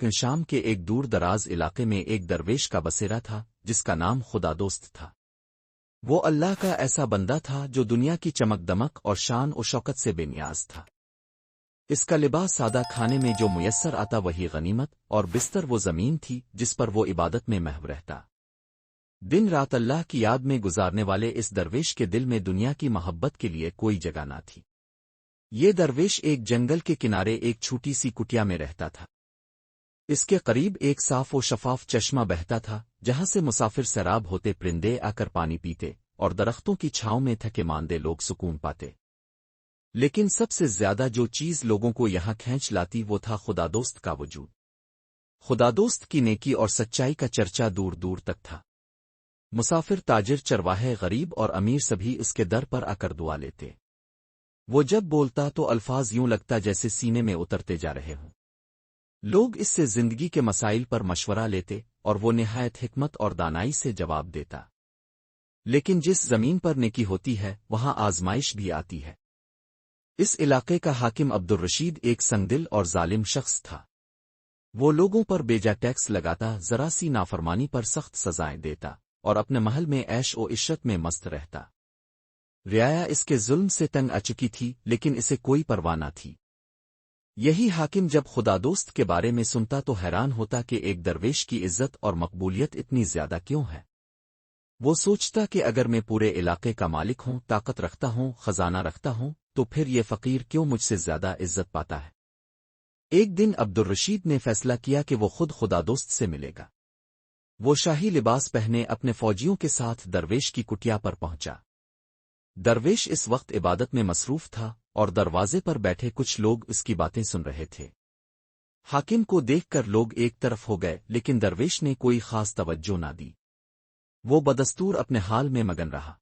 کہ شام کے ایک دور دراز علاقے میں ایک درویش کا بسیرا تھا جس کا نام خدا دوست تھا۔ وہ اللہ کا ایسا بندہ تھا جو دنیا کی چمک دمک اور شان و شوکت سے بے نیاز تھا۔ اس کا لباس سادہ، کھانے میں جو میسر آتا وہی غنیمت، اور بستر وہ زمین تھی جس پر وہ عبادت میں محو رہتا۔ دن رات اللہ کی یاد میں گزارنے والے اس درویش کے دل میں دنیا کی محبت کے لیے کوئی جگہ نہ تھی۔ یہ درویش ایک جنگل کے کنارے ایک چھوٹی سی کٹیا میں رہتا تھا۔ اس کے قریب ایک صاف و شفاف چشمہ بہتا تھا جہاں سے مسافر سیراب ہوتے، پرندے آ کر پانی پیتے، اور درختوں کی چھاؤں میں تھکے ماندے لوگ سکون پاتے۔ لیکن سب سے زیادہ جو چیز لوگوں کو یہاں کھینچ لاتی وہ تھا خدا دوست کا وجود۔ خدا دوست کی نیکی اور سچائی کا چرچا دور دور تک تھا۔ مسافر، تاجر، چرواہے، غریب اور امیر سبھی اس کے در پر آ کر دعا لیتے۔ وہ جب بولتا تو الفاظ یوں لگتا جیسے سینے میں اترتے جا رہے ہوں۔ لوگ اس سے زندگی کے مسائل پر مشورہ لیتے اور وہ نہایت حکمت اور دانائی سے جواب دیتا۔ لیکن جس زمین پر نیکی ہوتی ہے وہاں آزمائش بھی آتی ہے۔ اس علاقے کا حاکم عبدالرشید ایک سنگدل اور ظالم شخص تھا۔ وہ لوگوں پر بیجا ٹیکس لگاتا، ذرا سی نافرمانی پر سخت سزائیں دیتا، اور اپنے محل میں عیش و عشرت میں مست رہتا۔ رعایا اس کے ظلم سے تنگ آ چکی تھی لیکن اسے کوئی پرواہ نہ تھی۔ یہی حاکم جب خدا دوست کے بارے میں سنتا تو حیران ہوتا کہ ایک درویش کی عزت اور مقبولیت اتنی زیادہ کیوں ہے۔ وہ سوچتا کہ اگر میں پورے علاقے کا مالک ہوں، طاقت رکھتا ہوں، خزانہ رکھتا ہوں، تو پھر یہ فقیر کیوں مجھ سے زیادہ عزت پاتا ہے۔ ایک دن عبدالرشید نے فیصلہ کیا کہ وہ خود خدا دوست سے ملے گا۔ وہ شاہی لباس پہنے اپنے فوجیوں کے ساتھ درویش کی کٹیا پر پہنچا۔ درویش اس وقت عبادت میں مصروف تھا اور دروازے پر بیٹھے کچھ لوگ اس کی باتیں سن رہے تھے۔ حاکم کو دیکھ کر لوگ ایک طرف ہو گئے لیکن درویش نے کوئی خاص توجہ نہ دی۔ وہ بدستور اپنے حال میں مگن رہا۔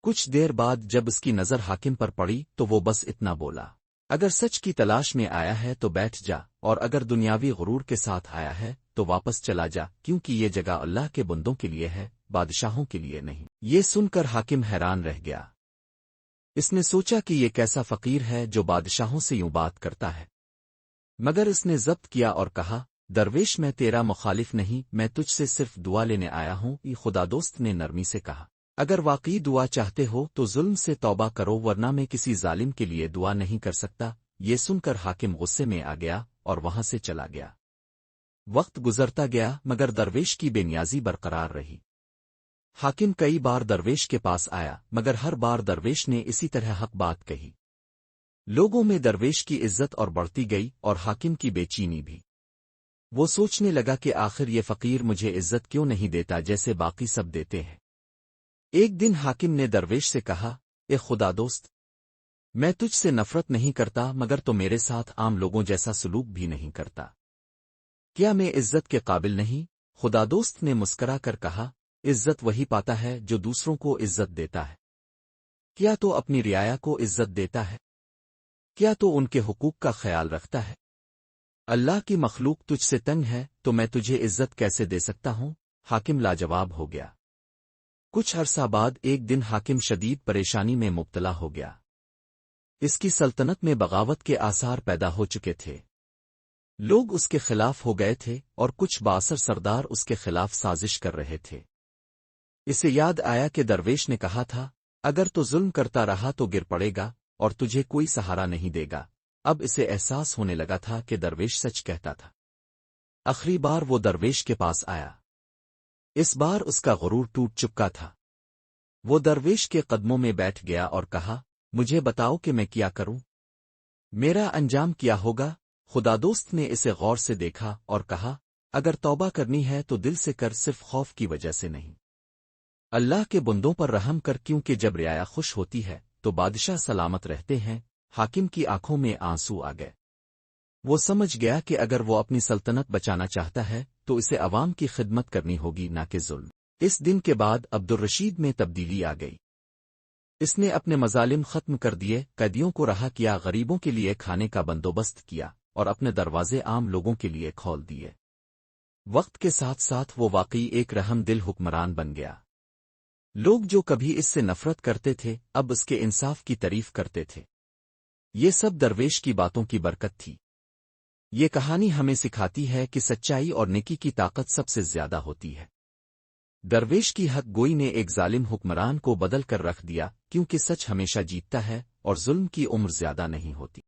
کچھ دیر بعد جب اس کی نظر حاکم پر پڑی تو وہ بس اتنا بولا، اگر سچ کی تلاش میں آیا ہے تو بیٹھ جا، اور اگر دنیاوی غرور کے ساتھ آیا ہے تو واپس چلا جا، کیونکہ یہ جگہ اللہ کے بندوں کے لیے ہے، بادشاہوں کے لیے نہیں۔ یہ سن کر حاکم حیران رہ گیا۔ اس نے سوچا کہ یہ کیسا فقیر ہے جو بادشاہوں سے یوں بات کرتا ہے، مگر اس نے ضبط کیا اور کہا، درویش میں تیرا مخالف نہیں، میں تجھ سے صرف دعا لینے آیا ہوں۔ یہ خدا دوست نے نرمی سے کہا، اگر واقعی دعا چاہتے ہو تو ظلم سے توبہ کرو، ورنہ میں کسی ظالم کے لیے دعا نہیں کر سکتا۔ یہ سن کر حاکم غصے میں آ گیا اور وہاں سے چلا گیا۔ وقت گزرتا گیا مگر درویش کی بے نیازی برقرار رہی۔ حاکم کئی بار درویش کے پاس آیا مگر ہر بار درویش نے اسی طرح حق بات کہی۔ لوگوں میں درویش کی عزت اور بڑھتی گئی اور حاکم کی بے چینی بھی۔ وہ سوچنے لگا کہ آخر یہ فقیر مجھے عزت کیوں نہیں دیتا جیسے باقی سب دیتے ہیں۔ ایک دن حاکم نے درویش سے کہا، اے خدا دوست، میں تجھ سے نفرت نہیں کرتا مگر تو میرے ساتھ عام لوگوں جیسا سلوک بھی نہیں کرتا۔ کیا میں عزت کے قابل نہیں؟ خدا دوست نے مسکرا کر کہا، عزت وہی پاتا ہے جو دوسروں کو عزت دیتا ہے۔ کیا تو اپنی رعایا کو عزت دیتا ہے؟ کیا تو ان کے حقوق کا خیال رکھتا ہے؟ اللہ کی مخلوق تجھ سے تنگ ہے تو میں تجھے عزت کیسے دے سکتا ہوں؟ حاکم لاجواب ہو گیا۔ کچھ عرصہ بعد ایک دن حاکم شدید پریشانی میں مبتلا ہو گیا۔ اس کی سلطنت میں بغاوت کے آثار پیدا ہو چکے تھے۔ لوگ اس کے خلاف ہو گئے تھے اور کچھ بااثر سردار اس کے خلاف سازش کر رہے تھے۔ اسے یاد آیا کہ درویش نے کہا تھا، اگر تو ظلم کرتا رہا تو گر پڑے گا اور تجھے کوئی سہارا نہیں دے گا۔ اب اسے احساس ہونے لگا تھا کہ درویش سچ کہتا تھا۔ آخری بار وہ درویش کے پاس آیا۔ اس بار اس کا غرور ٹوٹ چکا تھا۔ وہ درویش کے قدموں میں بیٹھ گیا اور کہا، مجھے بتاؤ کہ میں کیا کروں؟ میرا انجام کیا ہوگا؟ خدا دوست نے اسے غور سے دیکھا اور کہا، اگر توبہ کرنی ہے تو دل سے کر، صرف خوف کی وجہ سے نہیں۔ اللہ کے بندوں پر رحم کر، کیونکہ جب رعایا خوش ہوتی ہے تو بادشاہ سلامت رہتے ہیں۔ حاکم کی آنکھوں میں آنسو آ گئے۔ وہ سمجھ گیا کہ اگر وہ اپنی سلطنت بچانا چاہتا ہے تو اسے عوام کی خدمت کرنی ہوگی، نہ کہ ظلم۔ اس دن کے بعد عبدالرشید میں تبدیلی آ گئی۔ اس نے اپنے مظالم ختم کر دیے، قیدیوں کو رہا کیا، غریبوں کے لیے کھانے کا بندوبست کیا اور اپنے دروازے عام لوگوں کے لیے کھول دیے۔ وقت کے ساتھ ساتھ وہ واقعی ایک رحم دل حکمران بن گیا۔ لوگ جو کبھی اس سے نفرت کرتے تھے اب اس کے انصاف کی تعریف کرتے تھے۔ یہ سب درویش کی باتوں کی برکت تھی۔ یہ کہانی ہمیں سکھاتی ہے کہ سچائی اور نیکی کی طاقت سب سے زیادہ ہوتی ہے۔ درویش کی حق گوئی نے ایک ظالم حکمران کو بدل کر رکھ دیا، کیونکہ سچ ہمیشہ جیتتا ہے اور ظلم کی عمر زیادہ نہیں ہوتی۔